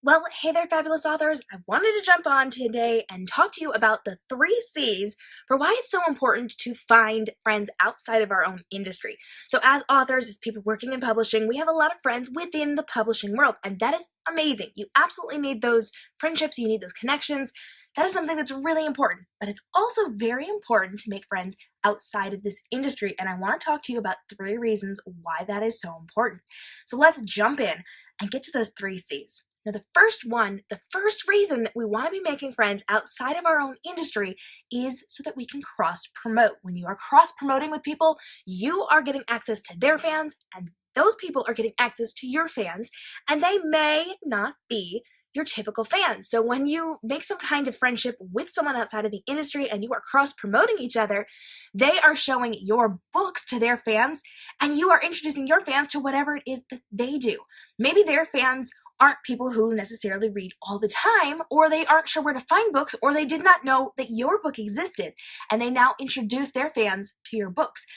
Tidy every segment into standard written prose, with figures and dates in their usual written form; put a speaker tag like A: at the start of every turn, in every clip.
A: Well, hey there, fabulous authors. I wanted to jump on today and talk to you about the 3 C's for why it's so important to find friends outside of our own industry. So, as authors, as people working in publishing, we have a lot of friends within the publishing world, and that is amazing. You absolutely need those friendships, you need those connections. That is something that's really important, but it's also very important to make friends outside of this industry. And I want to talk to you about 3 reasons why that is so important. So, let's jump in and get to those 3 C's. Now, the first reason that we want to be making friends outside of our own industry is so that we can cross promote. When you are cross promoting with people, you are getting access to their fans, and those people are getting access to your fans, and they may not be your typical fans. So when you make some kind of friendship with someone outside of the industry and you are cross promoting each other, they are showing your books to their fans, and you are introducing your fans to whatever it is that they do. Maybe their fans aren't people who necessarily read all the time, or they aren't sure where to find books, or they did not know that your book existed, and they now introduce their fans to your books.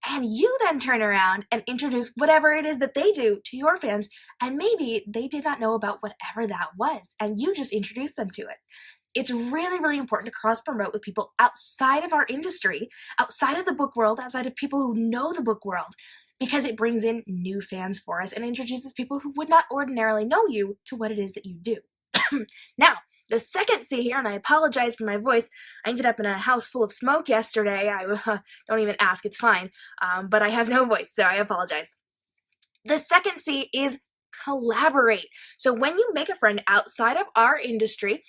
A: And you then turn around and introduce whatever it is that they do to your fans, and maybe they did not know about whatever that was, and you just introduced them to it. It's really, really important to cross promote with people outside of our industry, outside of the book world, outside of people who know the book world, because it brings in new fans for us and introduces people who would not ordinarily know you to what it is that you do. Now, the second C here, and I apologize for my voice. I ended up in a house full of smoke yesterday. Don't even ask, it's fine. But I have no voice, so I apologize. The second C is collaborate. So when you make a friend outside of our industry,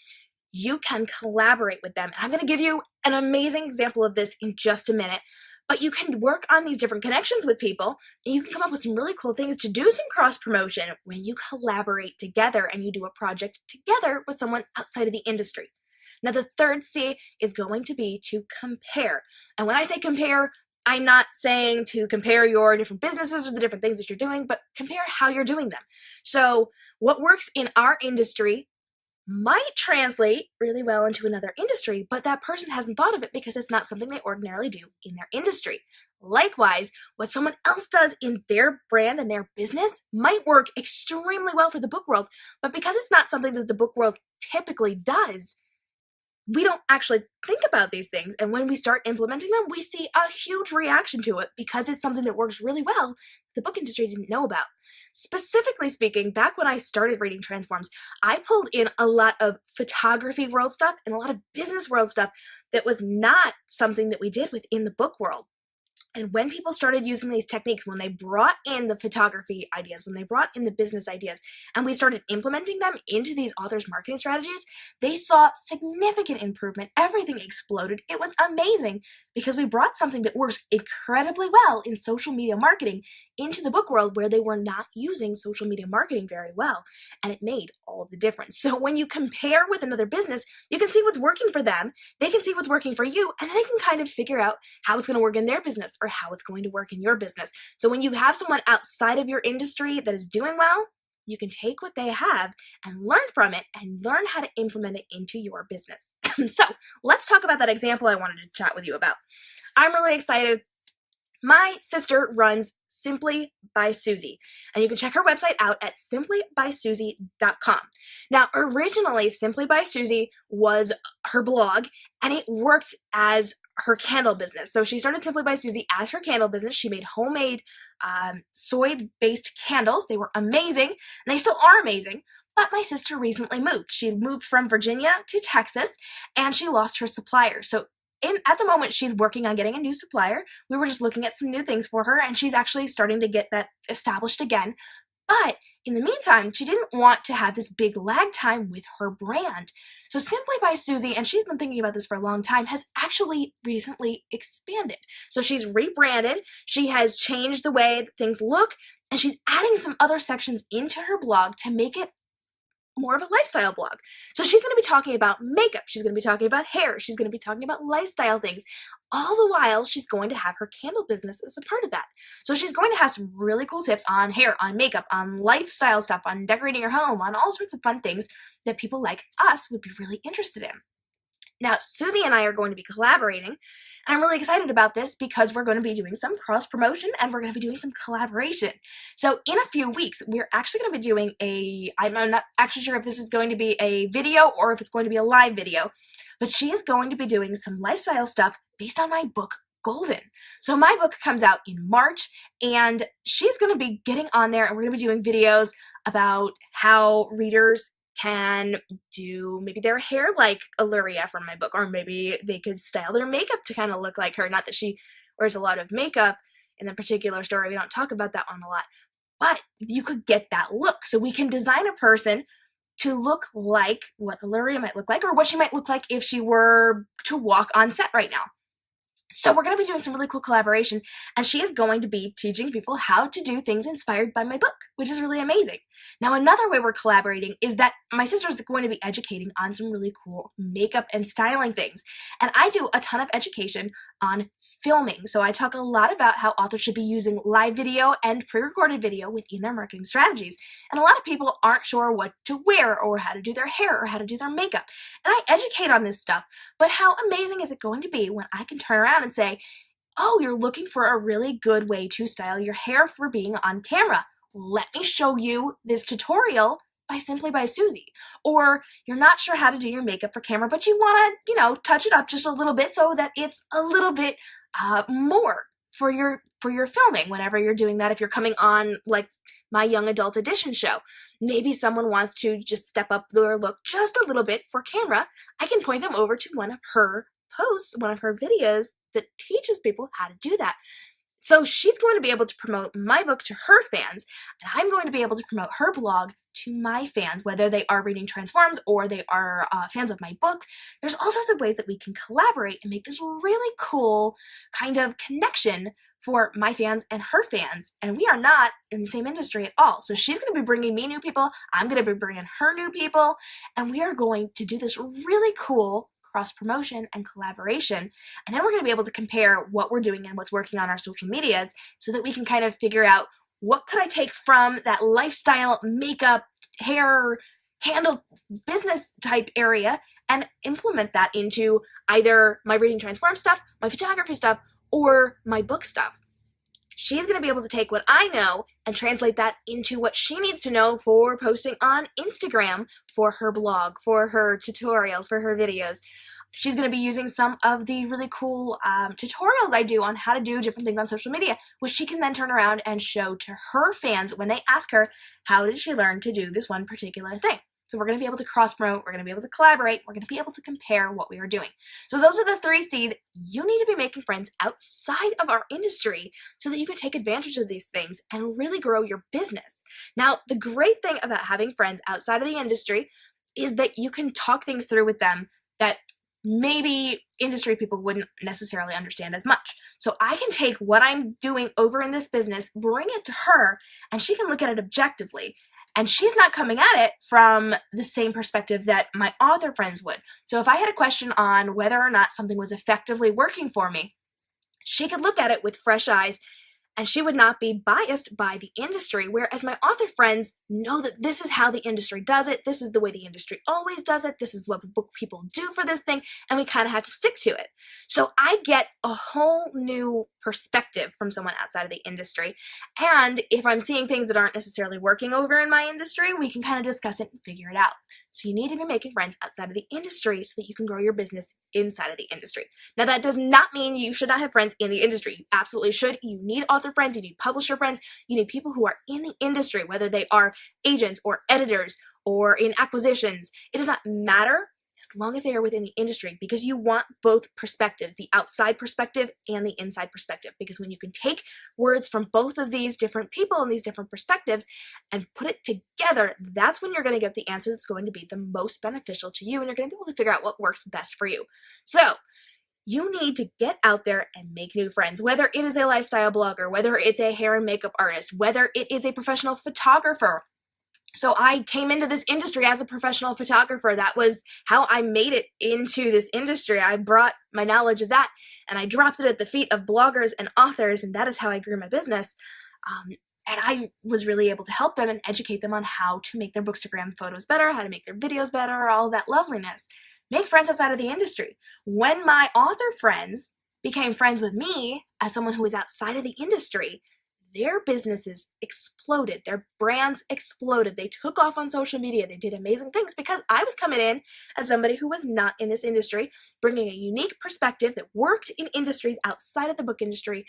A: you can collaborate with them. And I'm going to give you an amazing example of this in just a minute. But you can work on these different connections with people, and you can come up with some really cool things to do some cross promotion when you collaborate together and you do a project together with someone outside of the industry. Now, the third C is going to be to compare. And when I say compare, I'm not saying to compare your different businesses or the different things that you're doing, but compare how you're doing them. So, what works in our industry might translate really well into another industry, but that person hasn't thought of it because it's not something they ordinarily do in their industry. Likewise, what someone else does in their brand and their business might work extremely well for the book world, but because it's not something that the book world typically does, we don't actually think about these things. And when we start implementing them, we see a huge reaction to it because it's something that works really well the book industry didn't know about. Specifically speaking, back when I started reading Transforms, I pulled in a lot of photography world stuff and a lot of business world stuff that was not something that we did within the book world. And when people started using these techniques, when they brought in the photography ideas, when they brought in the business ideas, and we started implementing them into these authors' marketing strategies, they saw significant improvement. Everything exploded. It was amazing because we brought something that works incredibly well in social media marketing into the book world where they were not using social media marketing very well. And it made all of the difference. So when you compare with another business, you can see what's working for them, they can see what's working for you, and then they can kind of figure out how it's going to work in their business or how it's going to work in your business. So when you have someone outside of your industry that is doing well, you can take what they have and learn from it and learn how to implement it into your business. So let's talk about that example I wanted to chat with you about. I'm really excited. My sister runs Simply by Susie, and you can check her website out at simplybysusie.com. Now, originally, Simply by Susie was her blog, and it worked as her candle business. So she started Simply by Susie as her candle business. She made homemade soy-based candles. They were amazing, and they still are amazing. But my sister recently moved. She moved from Virginia to Texas, and she lost her supplier. So at the moment, she's working on getting a new supplier. We were just looking at some new things for her, and she's actually starting to get that established again. But in the meantime, she didn't want to have this big lag time with her brand. So Simply by Susie, and she's been thinking about this for a long time, has actually recently expanded. So she's rebranded, she has changed the way that things look, and she's adding some other sections into her blog to make it more of a lifestyle blog. So she's going to be talking about makeup, she's going to be talking about hair, she's going to be talking about lifestyle things. All the while, she's going to have her candle business as a part of that. So she's going to have some really cool tips on hair, on makeup, on lifestyle stuff, on decorating your home, on all sorts of fun things that people like us would be really interested in. Now, Susie and I are going to be collaborating, and I'm really excited about this because we're going to be doing some cross-promotion and we're going to be doing some collaboration. So in a few weeks, we're actually going to be doing I'm not actually sure if this is going to be a video or if it's going to be a live video, but she is going to be doing some lifestyle stuff based on my book, Golden. So my book comes out in March, and she's going to be getting on there, and we're going to be doing videos about how readers can do maybe their hair like Illyria from my book, or maybe they could style their makeup to kind of look like her. Not that she wears a lot of makeup in the particular story, we don't talk about that one a lot, but you could get that look. So we can design a person to look like what Illyria might look like, or what she might look like if she were to walk on set right now. So we're going to be doing some really cool collaboration, and she is going to be teaching people how to do things inspired by my book, which is really amazing. Now, another way we're collaborating is that my sister is going to be educating on some really cool makeup and styling things, and I do a ton of education on filming. So I talk a lot about how authors should be using live video and pre-recorded video within their marketing strategies, and a lot of people aren't sure what to wear or how to do their hair or how to do their makeup, and I educate on this stuff. But how amazing is it going to be when I can turn around and say, oh, you're looking for a really good way to style your hair for being on camera. Let me show you this tutorial by Simply by Susie. Or you're not sure how to do your makeup for camera, but you want to, touch it up just a little bit so that it's a little bit more for your filming whenever you're doing that. If you're coming on like my young adult edition show, maybe someone wants to just step up their look just a little bit for camera, I can point them over to one of her posts, one of her videos that teaches people how to do that. So she's going to be able to promote my book to her fans, and I'm going to be able to promote her blog to my fans, whether they are reading Transforms or they are fans of my book. There's all sorts of ways that we can collaborate and make this really cool kind of connection for my fans and her fans, and we are not in the same industry at all. So she's going to be bringing me new people, I'm going to be bringing her new people, and we are going to do this really cool cross-promotion and collaboration, and then we're going to be able to compare what we're doing and what's working on our social medias so that we can kind of figure out what could I take from that lifestyle, makeup, hair, candle business type area and implement that into either my Reading Transform stuff, my photography stuff, or my book stuff. She's going to be able to take what I know and translate that into what she needs to know for posting on Instagram, for her blog, for her tutorials, for her videos. She's going to be using some of the really cool tutorials I do on how to do different things on social media, which she can then turn around and show to her fans when they ask her, how did she learn to do this one particular thing? So we're going to be able to cross-promote, we're going to be able to collaborate, we're going to be able to compare what we are doing. So those are the 3 C's. You need to be making friends outside of our industry so that you can take advantage of these things and really grow your business. Now, the great thing about having friends outside of the industry is that you can talk things through with them that maybe industry people wouldn't necessarily understand as much. So I can take what I'm doing over in this business, bring it to her, and she can look at it objectively. And she's not coming at it from the same perspective that my author friends would. So if I had a question on whether or not something was effectively working for me, she could look at it with fresh eyes, and she would not be biased by the industry, whereas my author friends know that this is how the industry does it, this is the way the industry always does it, this is what book people do for this thing, and we kind of have to stick to it. So I get a whole new perspective from someone outside of the industry, and if I'm seeing things that aren't necessarily working over in my industry, we can kind of discuss it and figure it out. So you need to be making friends outside of the industry so that you can grow your business inside of the industry. Now that does not mean you should not have friends in the industry. You absolutely should. You need author friends, you need publisher friends, you need people who are in the industry, whether they are agents or editors or in acquisitions. It does not matter as long as they are within the industry, because you want both perspectives, the outside perspective and the inside perspective. Because when you can take words from both of these different people and these different perspectives and put it together, that's when you're going to get the answer that's going to be the most beneficial to you, and you're going to be able to figure out what works best for you. So you need to get out there and make new friends, whether it is a lifestyle blogger, whether it's a hair and makeup artist, whether it is a professional photographer. So I came into this industry as a professional photographer. That was how I made it into this industry. I brought my knowledge of that and I dropped it at the feet of bloggers and authors, and that is how I grew my business. And I was really able to help them and educate them on how to make their Bookstagram photos better, how to make their videos better, all that loveliness. Make friends outside of the industry. When my author friends became friends with me as someone who was outside of the industry, their businesses exploded. Their brands exploded. They took off on social media. They did amazing things because I was coming in as somebody who was not in this industry, bringing a unique perspective that worked in industries outside of the book industry.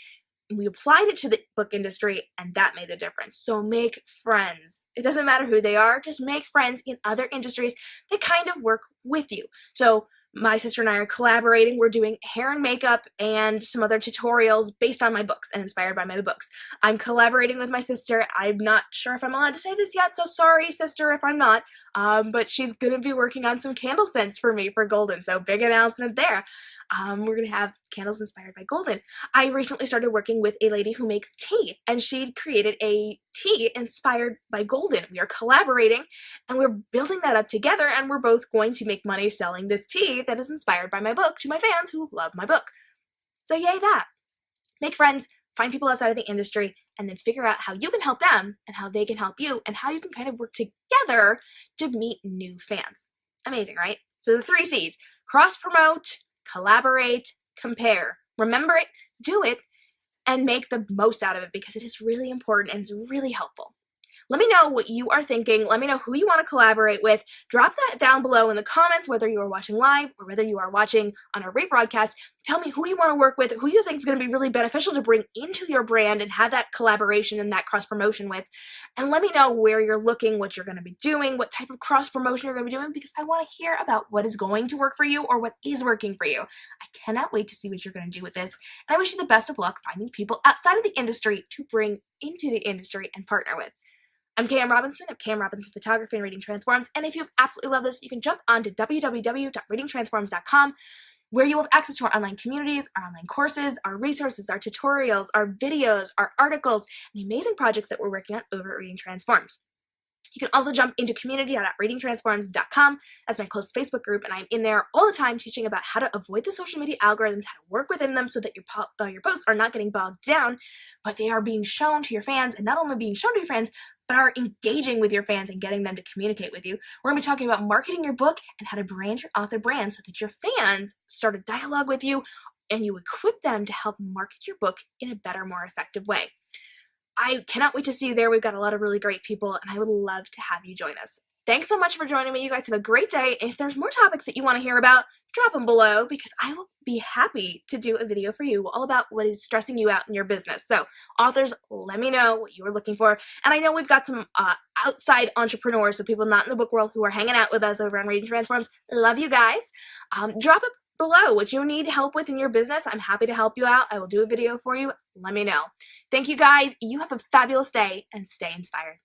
A: We applied it to the book industry, and that made the difference. So make friends. It doesn't matter who they are, just make friends in other industries that kind of work with you. So my sister and I are collaborating. We're doing hair and makeup and some other tutorials based on my books and inspired by my books. I'm collaborating with my sister. I'm not sure if I'm allowed to say this yet, so sorry, sister, if I'm not. But she's going to be working on some candle scents for me for Golden, so big announcement there. We're going to have candles inspired by Golden. I recently started working with a lady who makes tea, and she created a tea inspired by Golden. We are collaborating, and we're building that up together, and we're both going to make money selling this tea that is inspired by my book to my fans who love my book. So yay that. Make friends, find people outside of the industry, and then figure out how you can help them and how they can help you and how you can kind of work together to meet new fans. Amazing, right? So the 3 C's: cross-promote, collaborate, compare. Remember it, do it, and make the most out of it because it is really important and it's really helpful. Let me know what you are thinking. Let me know who you want to collaborate with. Drop that down below in the comments, whether you are watching live or whether you are watching on a rebroadcast. Tell me who you want to work with, who you think is going to be really beneficial to bring into your brand and have that collaboration and that cross-promotion with. And let me know where you're looking, what you're going to be doing, what type of cross-promotion you're going to be doing, because I want to hear about what is going to work for you or what is working for you. I cannot wait to see what you're going to do with this. And I wish you the best of luck finding people outside of the industry to bring into the industry and partner with. I'm Cam Robinson of Cam Robinson Photography and Reading Transforms, and if you absolutely love this, you can jump on to www.readingtransforms.com, where you will have access to our online communities, our online courses, our resources, our tutorials, our videos, our articles, and the amazing projects that we're working on over at Reading Transforms. You can also jump into community.readingtransforms.com as my close Facebook group, and I'm in there all the time teaching about how to avoid the social media algorithms, how to work within them so that your posts are not getting bogged down, but they are being shown to your fans, and not only being shown to your fans, but are engaging with your fans and getting them to communicate with you. We're going to be talking about marketing your book and how to brand your author brand so that your fans start a dialogue with you and you equip them to help market your book in a better, more effective way. I cannot wait to see you there. We've got a lot of really great people, and I would love to have you join us. Thanks so much for joining me. You guys have a great day. If there's more topics that you want to hear about, drop them below because I will be happy to do a video for you all about what is stressing you out in your business. So authors, let me know what you are looking for. And I know we've got some outside entrepreneurs, so people not in the book world who are hanging out with us over on Reading Transforms. Love you guys. Drop it below what you need help with in your business. I'm happy to help you out. I will do a video for you. Let me know. Thank you guys. You have a fabulous day and stay inspired.